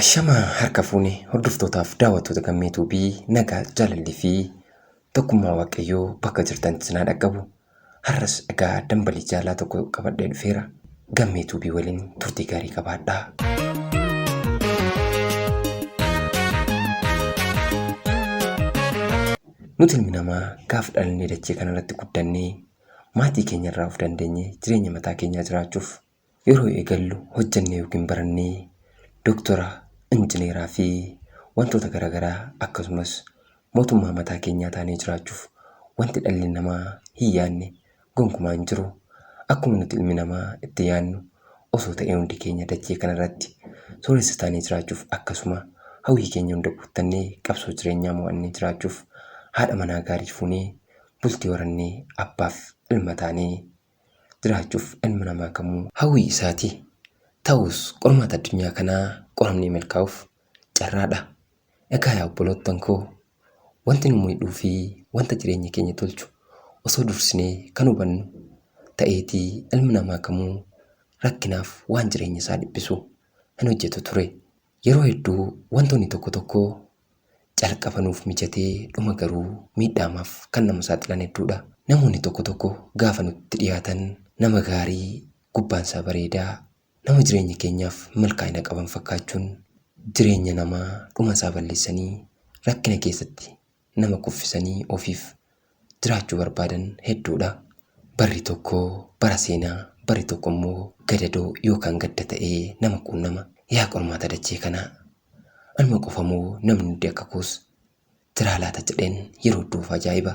Ashamaa harka fuunee hordoftootaaf daawwattoota gammeetuu fi nagaa jaalallii fi tokkummaa waaqayyoo bakka jirtanitti isin haa dhaqqabu. Har'as egaa dambalii jaalala tokko qabadhee dhufeera. Gammeetuu fi waliin turtii gaarii qabaadhaa. Nuti ilmi namaa gaafa dhalannee dachee kanarratti guddannee maatii keenya irraa of dandeenye jireenya mataa keenyaa jiraachuuf yeroo eegallu hojjennee yookiin barannee dooktora, injineeraa fi wantoota garaagaraa akkasumas mootummaa mataa keenyaa taanee jiraachuuf wanti dhalli namaa hin yaadne gonkumaa hin jiru. Akkuma nuti ilmi namaa itti yaadnu osoo ta'ee hundi keenya dachee kanarratti sooressa taanee jiraachuuf akkasuma hawwii keenya hunda guuttannee qabsoo jireenyaa mo'annee jiraachuuf haadha manaa gaarii fuunee bultii horannee abbaaf ilma taanee jiraachuuf ilma namaa kamuu hawwii isaati. Ta'us qormaata addunyaa kanaa qoramnee milkaa'uuf carraadha. Egaa yaa obboloottan koo wanti nu miidhuu fi wanta jireenya keenya tolchu osoo dursinee kan hubannu ta'eetii ilmi namaa kamuu rakkinaaf waan jireenya isaa dhiphisu hin hojjetu ture. Yeroo hedduu wantoonni tokko tokko calqabanuuf mijatee dhuma garuu miidhaamaaf kan nama saaxilan hedduudha. Namoonni tokko tokko gaafa nutti dhiyaatan nama gaarii, gubbaansaa bareedaa, nama jireenya keenyaaf milkaa'ina qaban fakkaachuun jireenya namaa dhuma isaa balleessanii rakkina keessatti nama kuffisanii ofiif jiraachuu barbaadan hedduudha. Barri tokko bara seenaa, barri tokko immoo gadadoo yookaan gadda ta'ee nama quunnama. Yaa qormaata dachee kanaa anuma qofa moo namni hundi akka koos jiraa laata jedheen yeroo duuf ajaa'iba.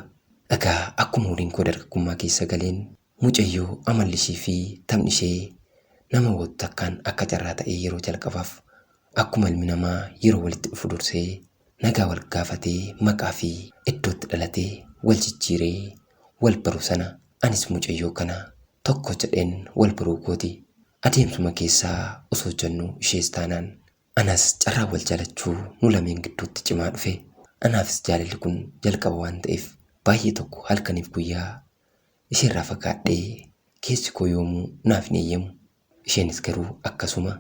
Egaa akkuma waliin koo dargaggummaa keessa galeen mucayyoo amalli ishee fi taphni ishee nama hawwatu takkaan akka carraa ta'ee yeroo jalqabaaf akkuma ilmi namaa yeroo walitti dhufu dursee nagaa wal gaafatee maqaa fi iddootti dhalatee wal jijjiiree wal baru sana anis mucayyoo kana tokko jedheen wal baruu kooti. Adeemsuma keessaa osoo jennu ishees taanaan anas carraa wal jaalachuu nu lameen gidduutti cimaa dhufe. Anaafis jaalalli kun jalqaba waan ta'eef baay'ee tokko halkaniif guyyaa isheerraa fagaadhee keessi koo yoomuu naaf hin eeyyamu. Isheenis garuu akkasuma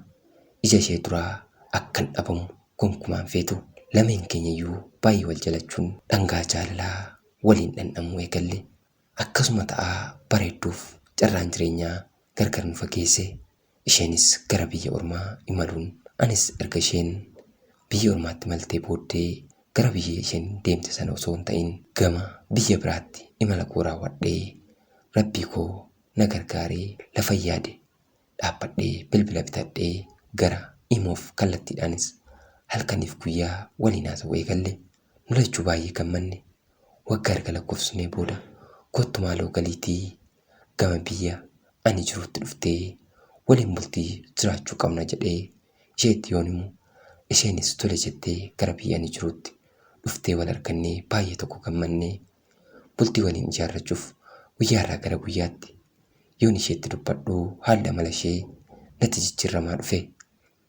ija ishee duraa akkan dhabamu gonkumaan feetu. Lameen keenyayyuu baay'ee wal jaalachuun dhangaa jaalalaa waliin dhandhamuu eegalle. Akkasuma ta'aa bareedduuf carraan jireenyaa gargar nu fageesse. Isheenis gara biyya ormaa imaluun anis erga isheen biyya ormaatti imaltee booddee gara biyya isheen deemte sana osoo hin ta'in gama biyya biraatti imala koo raawwadhee rabbii koo na gargaaree lafa yaade dhaabbadhee bilbila bitadhee gara imoof kallattiidhaanis halkaniif guyyaa waliin haasa'uu eegalle. Nu lachuu baay'ee gammanne. Waggaa erga lakkoofsnee booda kottu maaloo galiitii gama biyya ani jirutti dhuftee waliin bultii jiraachuu qabna jedhee isheetti yoon himu isheenis tole jettee gara biyya ani jirutti dhuftee wal argannee baay'ee tokko gammannee bultii waliin ijaarrachuuf guyyaarraa gara guyyaatti yoon isheetti dubbadhu haalli amala ishee natti jijjiirramaa dhufe.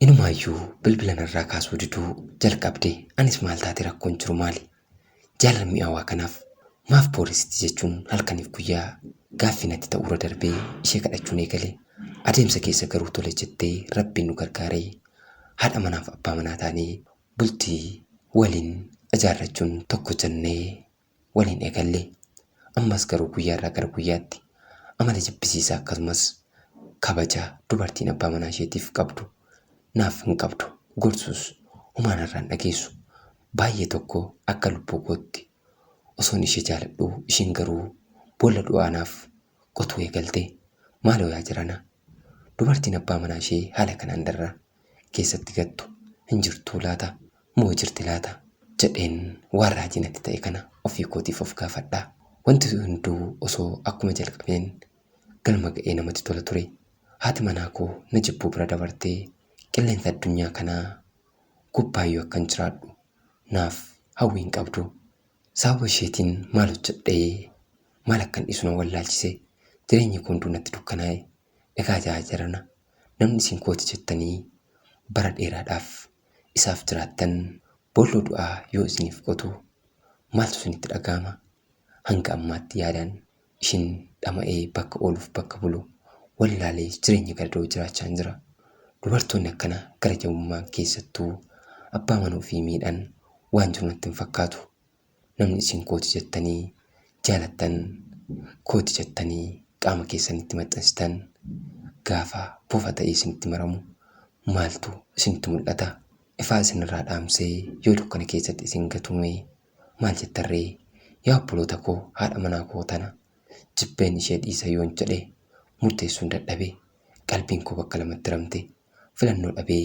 Inumaayyuu bilbila narraa kaasuu diduu jalqabde. Anis maal taate rakkoon jiru maali? Jaalala mi'aawaa kanaaf maaf boorisitti jechuun halkaniif guyyaa gaaffii natti ta'uura darbee ishee kadhachuun eegale. Adeemsa keessa garuu tole jettee rabbiin nu gargaaree haadha manaaf abbaa manaa taanee bultii waliin ijaarrachuun tokko jennee waliin eegalle. Ammas garuu guyyaarraa gara guyyaatti amala jibbisiisaa akkasumas kabaja dubartiin abbaa manaa isheetiif qabdu naaf hin qabdu. Gorsus humaanarraan dhageessu. Baay'ee tokko akka lubbuu kootti osoon ishee jaaladhu isheen garuu boolla du'aanaaf qotuu eegalte. Maaloo yaa jirana dubartiin abbaa manaa ishee haala kanaan darra keessatti gattu hin jirtuu laata moo jirti laata jedheen waan raajii natti ta'e kana ofii kootiif of gaafadhaa. Wanti hunduu osoo akkuma jalqabeen galma ga'ee namatti tola ture. Haati manaa koo na jibbuu bira dabartee qilleensa addunyaa kanaa gubbaayyuu akkan jiraadhu naaf hawwiin qabdu. Sababa isheetiin maal hojjedhee maal akkan dhiisu na wallaalchise. Jireenyi kun hunduu natti dukkanaa'e. Egaa jaajirana namni isin kooti jettanii bara dheeraadhaaf isaaf jiraattan boolloo du'aa yoo isiniif qotu maaltu isinitti dhaga'ama? Hanga ammaatti yaadaan ishin dhama'ee bakka ooluuf bakka bulu wallaalee jireenya gadadoo jiraachaa jira. Dubartoonni akkana gara jabummaa keessattuu abbaa manuu fi miidhaan waan jiru natti hin fakkaatu. Namni isin kooti jettanii jaalattan, kooti jettanii qaama keessanitti maxxansitan gaafa bofa ta'ee isinitti maramu maaltu isinitti mul'ata? Ifaa isinirraa dhaamsee yoo dukkana keessatti isin gatume maal jettarree? Yaa obboloota koo, haadha manaa koo tana jibbeen ishee dhiisa yoon jedhe murteessuun dadhabee qalbiin koo bakka lamatti ramte filannoo dhabee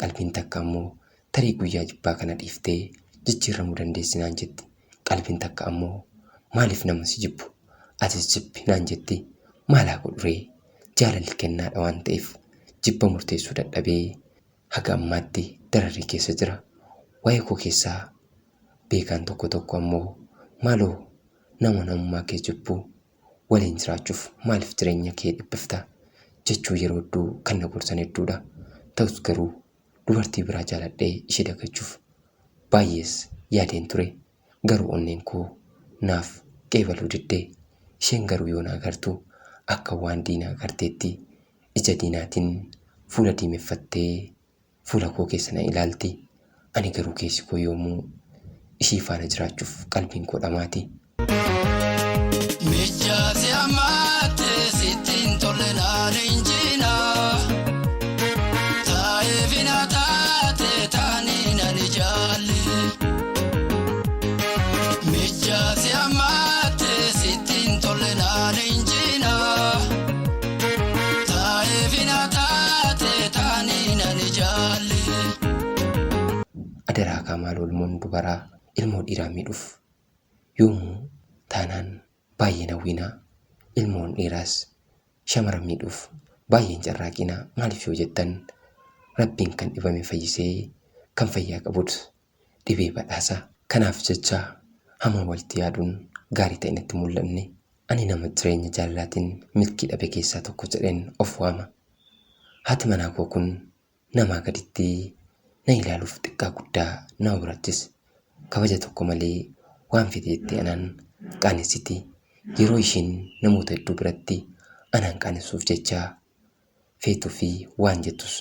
qalbiin takka ammoo tarii guyyaa jibbaa kana dhiiftee jijjiiramuu dandeessi naan jetti. Qalbiin takka ammoo maaliif nama si jibbu? Atis jibbi naan jetti. Maalaa godhuree? Jaalalli kennaadha waan ta'eef jibba murteessuu dadhabee haga ammaatti dararrii keessa jira. Waa'ee koo keessaa beekaan tokko ammoo maaloo nama namummaa kee jibbu waliin jiraachuuf maaliif jireenya kee dhiphifta jechuu yeroo hedduu kan na gorsan hedduudha. Ta'us garuu dubartii biraa jaaladhee ishee dagachuuf baay'ees yaadeen ture. Garuu onneen koo naaf qeebaluu diddee. Isheen garuu yoo na agartu akka waan diinaa agarteetti ija diinaatiin fuula diimeffattee fuula koo keessa na ilaalti. Ani garuu keessi koo yoomuu ishii faana jiraachuuf qalbiin koo dhamaati. Mijaati ammaate sittiin tolle naani injina taa'eefina taate taanii nani jaalli. Mijaati ammaate sittiin tolle naani injina taa'eefina taate taanii nani jaalli. Adaraa Kamaal Olmoon dubaraa ilmoo dhiiraa miidhuuf yoomuu taanaan baay'ee nawwinaa. Ilmoon dhiiraas shamara miidhuuf baay'een carraaqinaa. Maaliif yoo jettan Rabbiin kan dhibame fayyisee kan fayyaa qabut dhibee badhaasa. Kanaaf jecha hamaa walitti yaaduun gaarii ta'e natti mul'anne. Ani nama jireenya jaalalaatiin milkii dhabe keessaa tokko jedheen of waama. Haati manaa koo kun namaa gaditti na ilaaluuf xiqqaa guddaa nama birattis kabaja tokko malee waan fedheetti anaan qaanessiti. Yeroo ishiin namoota hedduu biratti anaan qaanessuuf jecha feetuu fi waan jettus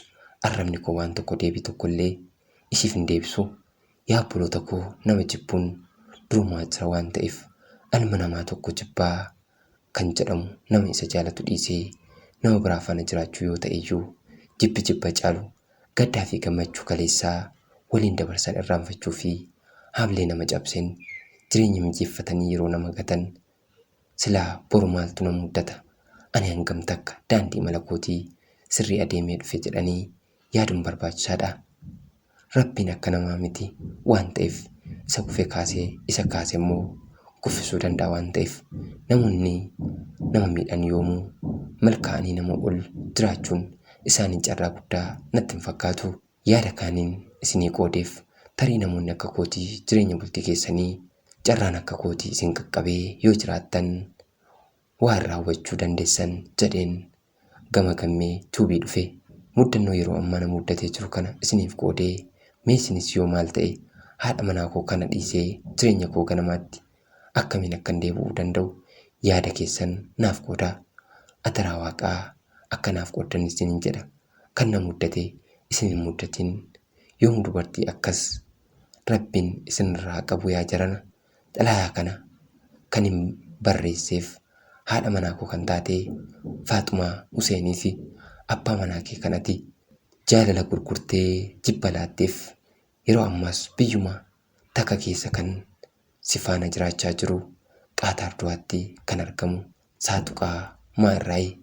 arrabni koo waan tokko deebii tokkollee ishiif hin deebisu. Yaa obboloota koo, nama jibbuun durumaa jira waan ta'eef ilma namaa tokko jibbaa kan jedhamu nama isa jaalatu dhiisee nama biraa faana jiraachuu yoo ta'e iyyuu jibba caalu gaddaa fi gammachuu kaleessaa waliin dabarsan irraanfachuu fi haamlee nama cabseen jireenya mijeeffatanii yeroo nama gatan silaa boru maaltu nama muddata? Ani hangam takka daandii malakootii sirrii adeemee dhufe jedhanii yaaduun barbaachisaadha. Rabbiin akka namaa miti waan ta'eef isa kufe kaasee isa kaase immoo kuffisuu danda'a waan ta'eef namoonni nama miidhan yoomuu malkaa'anii nama ol jiraachuun isaanii carraa guddaa natti hin fakkaatu. Yaada kaaniin isinii qoodeef tarii namoonni akka kootii jireenya bultii keessanii carraan akka kootii isin qaqqabee yoo jiraattan waan raawwachuu dandeessan jedheen gama gammee tuubii dhufe. Muddannoo yeroo ammaa na muddatee jiru kana isiniif qoodee mee isinis yoo maal ta'e haadha manaa koo kana dhiisee jireenya koo ganamaatti akkamiin akkan deebi'uu danda'u yaada keessan naaf qoodaa. Ataraa waaqaa akka naaf qooddan isiniin jedha. Kan na muddate isin hin muddatin. Yoom dubartii akkas Rabbiin isinirraa qabu yaa jarana. Xalayaa kana kan hin barreesseef haadha manaa koo kan taate Faaxumaa Useenii fi abbaa manaa kee kanati. Jaalala gurgurtee jibba laatteef yeroo ammaas biyyuma takka keessa kan si faana jiraachaa jiru Qaataar Du'aatti kan argamu Saaxuqaa Maarraayii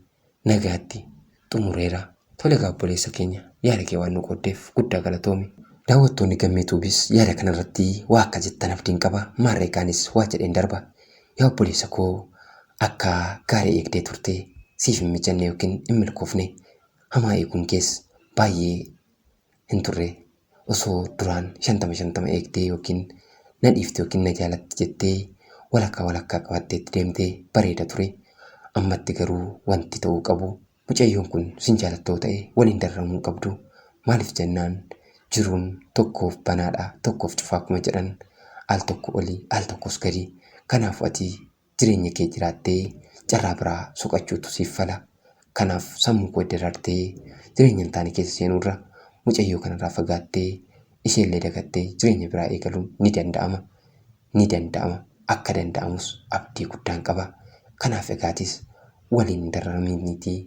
nagaatti xumureera. Tole gaabboleessa keenya, yaada kee waan nu qooddeef guddaa galatoomi. Daawwattoonni Gammee Tuubiis yaada kanarratti waa akka jettan abdiin qaba. Maarree kaanis waa jedheen darba. Yaa obboleessa koo, akka gaarii eegdee turte siif hin mijanne yookiin hin milkoofne hamaa eeguun kees baay'ee hin turre. Osoo duraan 50-50 eegdee yookiin na dhiifte yookiin na jaalatti jettee walakkaa qabatteetti deemtee bareeda ture. Ammatti garuu wanti ta'uu qabu, mucayyoon kun sin jaalattoo ta'e waliin darramuu qabdu. Maaliif jennaan jiruun tokkoof banaadha, tokkoof cufaa akkuma jedhan al tokko olii al tokkos gadi. Kanaaf ati jireenya kee jiraattee carraa biraa soqachuutu siif fala. Kanaaf sammuu koo darartee jireenya hin taane keessa seenuurra mucayyoo kanarraa fagaattee isheellee dagattee jireenya biraa eegaluun ni danda'ama. Ni danda'ama. Akka danda'amus abdii guddaan qaba. Kanaaf egaatis waliin dararamiinitii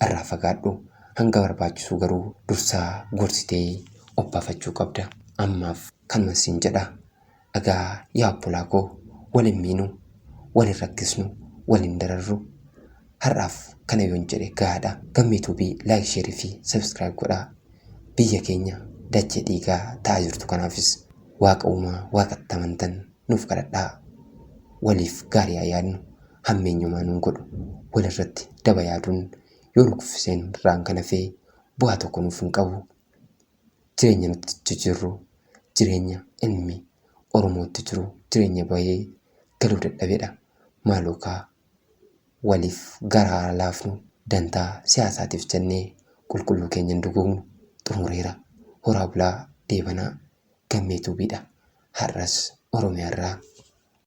irraa fagaadhu. Hanga barbaachisu garuu dursaa gorsitee obbaafachuu qabda. Ammaaf kanuma siin jedha. Egaa yaa obbolaa koo waliin miinuu, waliin rakkisnu, waliin dararru. Har'aaf kana yoon jedhe gahaadha. Gammituu fi laayik sheerii fi sabskiraayib godhaa. Biyya keenya dachee dhiigaa ta'aa jirtu kanaafis waaqa uumaa waaqatti amantan nuuf kadhadhaa. Waliif gaarii haa yaadnu. Hammeenyumaa nuun godhu. Walirratti daba yaaduun yoo nu kuffiseen irraan kan hafee bu'aa tokko nuuf hin qabu. Jireenya nuti jirru jireenya ilmi Oromootti jiru jireenya bahee galuu dadhabedha. Maaloo kaa waliif garaa laafnu dantaa siyaasaatiif jennee qulqulluu keenya hin duguugnu. Xumureera. Horaa bulaa deebanaa. Gammeetuu biidha. Har'as Oromiyaarraa